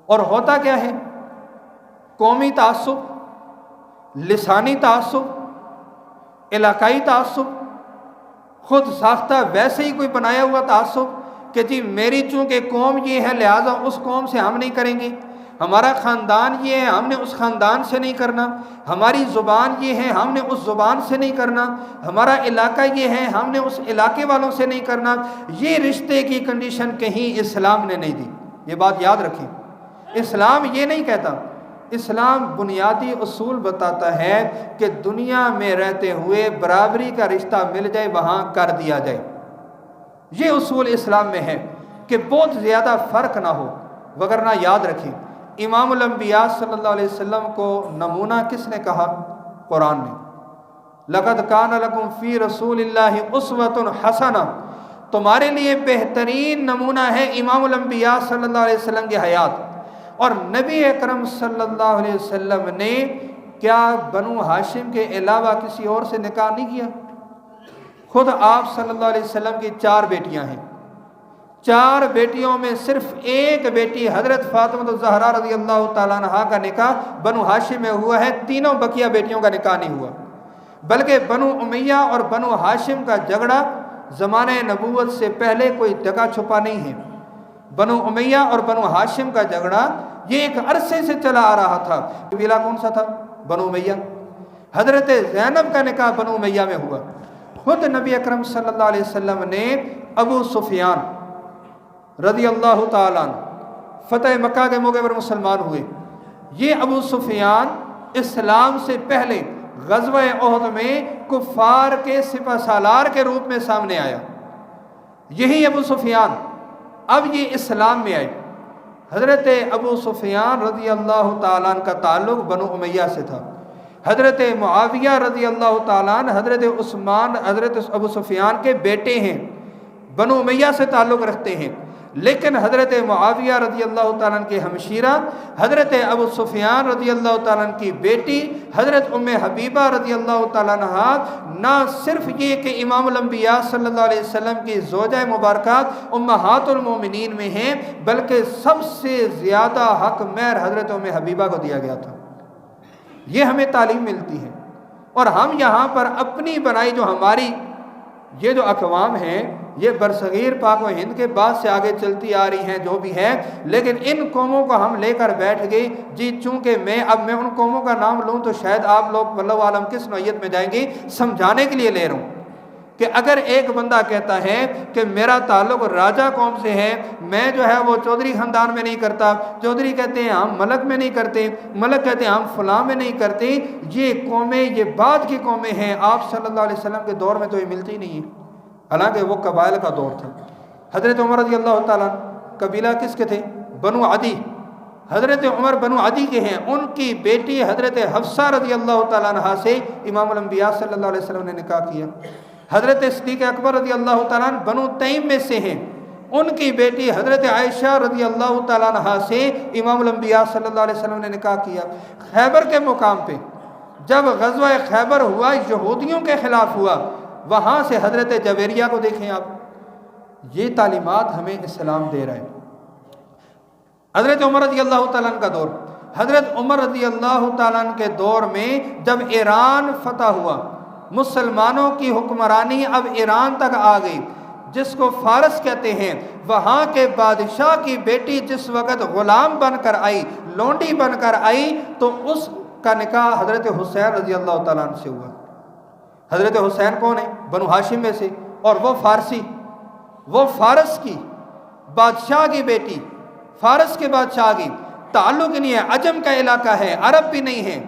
اور ہوتا کیا ہے؟ قومی تعصب، لسانی تعصب، علاقائی تعصب، خود ساختہ ویسے ہی کوئی بنایا ہوا تعصب کہ جی میری چونکہ قوم یہ ہے لہٰذا اس قوم سے ہم نہیں کریں گے، ہمارا خاندان یہ ہے ہم نے اس خاندان سے نہیں کرنا، ہماری زبان یہ ہے ہم نے اس زبان سے نہیں کرنا، ہمارا علاقہ یہ ہے ہم نے اس علاقے والوں سے نہیں کرنا۔ یہ رشتے کی کنڈیشن کہیں اسلام نے نہیں دی، یہ بات یاد رکھیں۔ اسلام یہ نہیں کہتا، اسلام بنیادی اصول بتاتا ہے کہ دنیا میں رہتے ہوئے برابری کا رشتہ مل جائے وہاں کر دیا جائے۔ یہ اصول اسلام میں ہے کہ بہت زیادہ فرق نہ ہو، وگرنہ یاد رکھیں امام الانبیاء صلی اللہ علیہ وسلم کو نمونہ کس نے کہا؟ قرآن نے، لَقَدْ كَانَ لَكُمْ فِي رَسُولِ اللَّهِ أُسْوَةٌ حَسَنَةٌ، تمہارے لیے بہترین نمونہ ہے امام الانبیاء صلی اللہ علیہ وسلم کی حیات۔ اور نبی اکرم صلی اللہ علیہ وسلم نے کیا بنو ہاشم کے علاوہ کسی اور سے نکاح نہیں کیا؟ خود آپ صلی اللہ علیہ وسلم کی 4 بیٹیاں ہیں، 4 بیٹیوں میں صرف ایک بیٹی حضرت فاطمہ الزہرا رضی اللہ تعالیٰ عنہا کا نکاح بنو ہاشم میں ہوا ہے، تینوں بقیہ بیٹیوں کا نکاح نہیں ہوا۔ بلکہ بنو امیہ اور بنو ہاشم کا جھگڑا زمانہ نبوت سے پہلے کوئی ڈکا چھپا نہیں ہے۔ بنو امیہ اور بنو ہاشم کا جھگڑا یہ ایک عرصے سے چلا آ رہا تھا۔ قبیلہ کون سا تھا؟ بنو امیہ۔ حضرت زینب کا نکاح بنو امیہ میں ہوا۔ خود نبی اکرم صلی اللہ علیہ وسلم نے ابو سفیان رضی اللہ تعالیٰ عنہ فتح مکہ کے موقع پر مسلمان ہوئے۔ یہ ابو سفیان اسلام سے پہلے غزوہ احد میں کفار کے سپہ سالار کے روپ میں سامنے آیا۔ یہی ابو سفیان اب یہ اسلام میں آئے۔ حضرت ابو سفیان رضی اللہ تعالیٰ عنہ کا تعلق بنو امیہ سے تھا۔ حضرت معاویہ رضی اللہ تعالیٰ عنہ حضرت عثمان حضرت ابو سفیان کے بیٹے ہیں، بنو امیہ سے تعلق رکھتے ہیں۔ لیکن حضرت معاویہ رضی اللہ تعالیٰ عنہ کے ہمشیرہ حضرت ابو سفیان رضی اللہ تعالیٰ عنہ کی بیٹی حضرت ام حبیبہ رضی اللہ تعالیٰ عنہ نہ صرف یہ کہ امام الانبیاء صلی اللہ علیہ وسلم کی زوجہ مبارکہ امہات المومنین میں ہیں، بلکہ سب سے زیادہ حق مہر حضرت ام حبیبہ کو دیا گیا تھا۔ یہ ہمیں تعلیم ملتی ہے۔ اور ہم یہاں پر اپنی بنائی جو ہماری یہ جو اقوام ہیں یہ برصغیر پاک و ہند کے بعد سے آگے چلتی آ رہی ہیں جو بھی ہے، لیکن ان قوموں کو ہم لے کر بیٹھ گئے جی چونکہ میں ان قوموں کا نام لوں تو شاید آپ لوگ واللہ عالم کس نوعیت میں جائیں گے، سمجھانے کے لیے لے رہا ہوں کہ اگر ایک بندہ کہتا ہے کہ میرا تعلق راجہ قوم سے ہے، میں جو ہے وہ چودھری خاندان میں نہیں کرتا، چودھری کہتے ہیں ہم ملک میں نہیں کرتے، ملک کہتے ہیں ہم فلاں میں نہیں کرتے، یہ قومیں یہ بعد کی قومیں ہیں، آپ صلی اللہ علیہ وسلم کے دور میں تو یہ ملتی نہیں ہے۔ حالانکہ وہ قبائل کا دور تھا۔ حضرت عمر رضی اللہ تعالیٰ قبیلہ کس کے تھے؟ بنو عدی۔ حضرت عمر بنو عدی کے ہیں، ان کی بیٹی حضرت حفصہ رضی اللہ تعالیٰ عنہ سے امام الانبیاء صلی اللہ علیہ وسلم نے نکاح کیا۔ حضرت صدیق اکبر رضی اللہ تعالیٰ عنہ بنو تیم میں سے ہیں، ان کی بیٹی حضرت عائشہ رضی اللہ تعالیٰ عنہ سے امام الانبیاء صلی اللہ علیہ وسلم نے نکاح کیا۔ خیبر کے مقام پہ جب غزوہ خیبر ہوا، یہودیوں کے خلاف ہوا، وہاں سے حضرت جویریہ کو دیکھیں آپ، یہ تعلیمات ہمیں اسلام دے رہا ہے۔ حضرت عمر رضی اللہ تعالیٰ عنہ کا دور، حضرت عمر رضی اللہ تعالیٰ عنہ کے دور میں جب ایران فتح ہوا، مسلمانوں کی حکمرانی اب ایران تک آ گئی، جس کو فارس کہتے ہیں، وہاں کے بادشاہ کی بیٹی جس وقت غلام بن کر آئی، لونڈی بن کر آئی، تو اس کا نکاح حضرت حسین رضی اللہ تعالیٰ عنہ سے ہوا۔ حضرت حسین کون ہے؟ بنو ہاشم میں سے، اور وہ فارسی، وہ فارس کی بادشاہ کی بیٹی، فارس کے بادشاہ کی، تعلق نہیں ہے، عجم کا علاقہ ہے، عرب بھی نہیں ہے،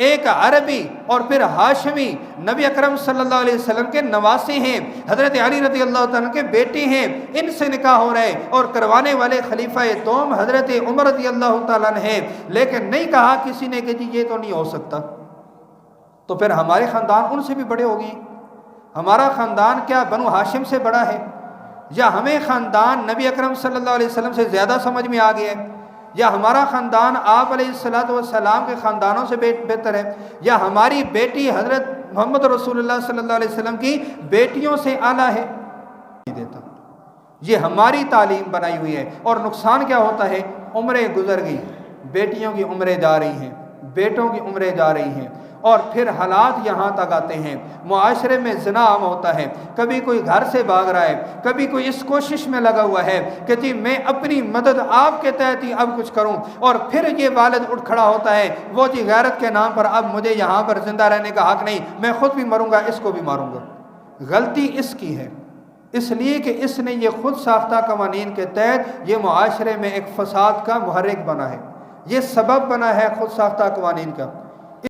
ایک عربی اور پھر ہاشمی، نبی اکرم صلی اللہ علیہ وسلم کے نواسے ہیں، حضرت علی رضی اللہ تعالیٰ کے بیٹے ہیں، ان سے نکاح ہو رہے اور کروانے والے خلیفہ دوم حضرت عمر رضی اللہ تعالیٰ ہیں۔ لیکن نہیں کہا کسی نے کہ جی یہ تو نہیں ہو سکتا، تو پھر ہمارے خاندان ان سے بھی بڑے ہو گئے۔ ہمارا خاندان کیا بنو ہاشم سے بڑا ہے؟ یا ہمیں خاندان نبی اکرم صلی اللہ علیہ وسلم سے زیادہ سمجھ میں آ گیا ہے؟ یا ہمارا خاندان آپ علیہ السلام کے خاندانوں سے بہتر ہے؟ یا ہماری بیٹی حضرت محمد رسول اللہ صلی اللہ علیہ وسلم کی بیٹیوں سے اعلیٰ ہے؟ نہیں دیتا۔ یہ ہماری تعلیم بنائی ہوئی ہے۔ اور نقصان کیا ہوتا ہے؟ عمریں گزر گئی، بیٹیوں کی عمریں جا رہی ہیں، بیٹوں کی عمریں جا رہی ہیں، اور پھر حالات یہاں تک آتے ہیں، معاشرے میں زنا عام ہوتا ہے، کبھی کوئی گھر سے بھاگ رہا ہے، کبھی کوئی اس کوشش میں لگا ہوا ہے کہ جی میں اپنی مدد آپ کے تحت ہی اب کچھ کروں، اور پھر یہ والد اٹھ کھڑا ہوتا ہے، وہ جی غیرت کے نام پر اب مجھے یہاں پر زندہ رہنے کا حق نہیں، میں خود بھی مروں گا، اس کو بھی ماروں گا۔ غلطی اس کی ہے، اس لیے کہ اس نے یہ خود ساختہ قوانین کے تحت یہ معاشرے میں ایک فساد کا محرک بنا ہے، یہ سبب بنا ہے خود ساختہ قوانین کا۔